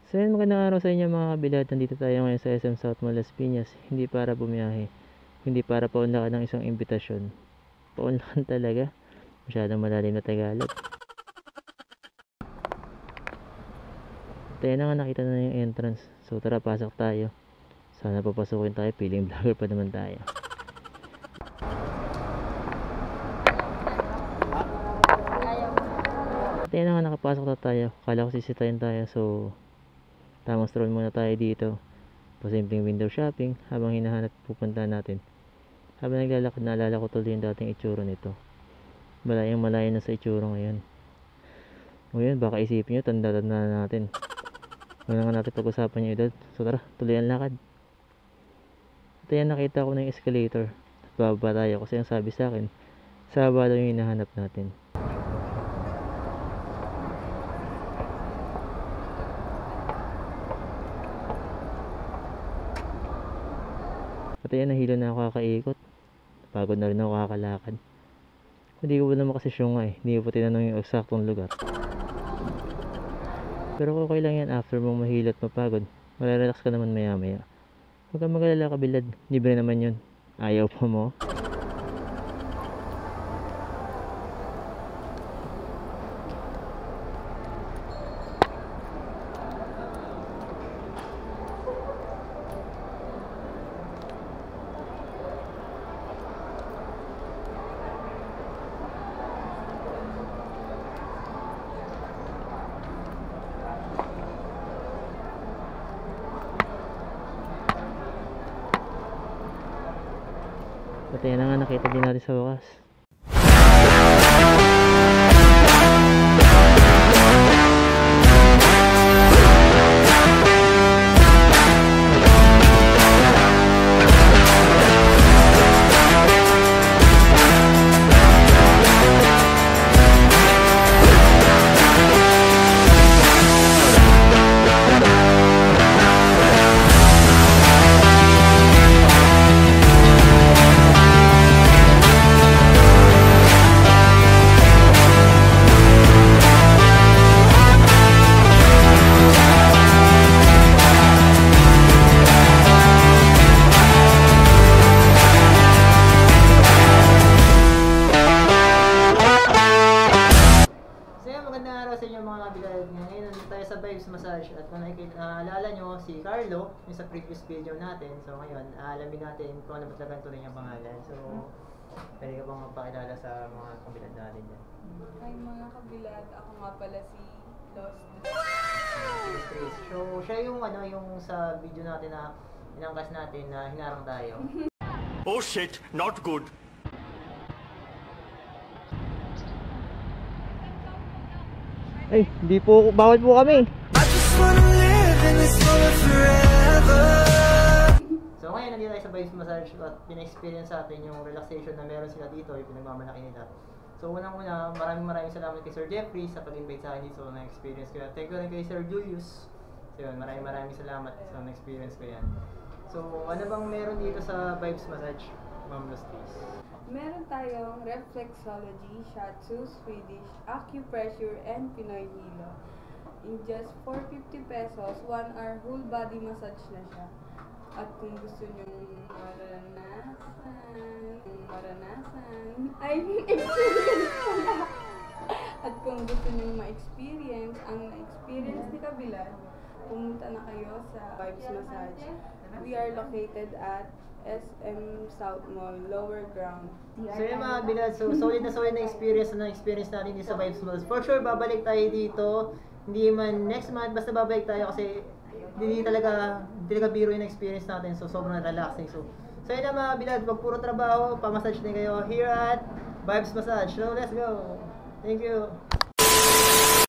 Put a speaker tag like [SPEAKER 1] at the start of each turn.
[SPEAKER 1] So yun, magandang araw sa inyo mga kabilad. Nandito tayo ngayon sa SM South Mall Las Piñas. Hindi para bumiyahe, hindi para paunlakan ng isang imbitasyon. Paunlakan talaga. Masyadong malalim na Tagalog. Tayo na nga, nakita na yung entrance. So tara, pasok tayo. Sana papasukin tayo, piling vlogger pa naman tayo. Tayo na nga, nakapasok na tayo. Kala ko sisitayin tayo, so tamang stroll muna tayo dito. Pasimpleng window shopping habang hinahanap pupunta natin. Habang naglalakad, naalala ko tuloy yung dating itsura nito. Malayang malayo na sa itsura ngayon. Ngayon, baka isipin nyo, tanda-tanda na natin. Wala nga natin pag-usapan yung edad. So tara, tuloy ang lakad. At ayan, nakita ko na yung escalator. Bababa tayo kasi ang sabi sa akin, sa baba daw yung hinahanap natin. At ayan, nahilo na ako kakaikot. Pagod na rin ako kakalakad. Hindi ko ba naman kasi syunga eh. Hindi ko pa tinanong yung eksaktong lugar. Pero okay lang yan after mong mahilo at mapagod. Malarelax ka naman maya maya. Huwag kang mag-alala kabilad. Libre naman yun. Ayaw pa mo? At ayan na nga, nakita din natin sa wakas. Vibes Massage. At kung naalala nyo si Carlo yung sa previous video natin, so ngayon alamin natin kung ano ba talaga tunay niyang pangalan. So pwede ka bang magpakilala sa mga kabilad natin dyan?
[SPEAKER 2] Ay mga kabilad, ako nga pala si Lost.
[SPEAKER 1] So siya yung yung sa video natin na inangkas natin na hinarang tayo.
[SPEAKER 3] Oh shit, not good.
[SPEAKER 1] Ay, hindi po, bawal po kami. So ngayon nandito tayo sa Vibes Massage at pina-experience natin yung relaxation na meron sila dito, yung pinagmamalaki nila. So unang-una, maraming salamat kay Sir Jeffrey sa pag-invite sa akin dito, na-experience ko yan. Thank you rin kay Sir Julius. So yun, maraming salamat sa na-experience ko yan. So ano bang meron dito sa Vibes Massage, Ma'am Lustis?
[SPEAKER 2] Meron tayong reflexology, shiatsu, Swedish, acupressure, and Pinoy Hilo. In just 450 pesos, 1 hour whole body massage na siya. At kung gusto nyong maranasan, ay, experience pala. At kung gusto nyong ma-experience ang na-experience ni Kabilad, pumunta na kayo sa Vibes Massage. We are located at SM South Mall, lower ground.
[SPEAKER 1] So yun mga bilad, so solid na experience natin dito sa Vibes Malls. For sure, babalik tayo dito. Hindi man next month, basta babalik tayo kasi hindi talaga biro yung experience natin. So sobrang relaxing. So yun na mga bilad, wag puro trabaho, pa-massage din kayo here at Vibes Massage. So let's go. Thank you.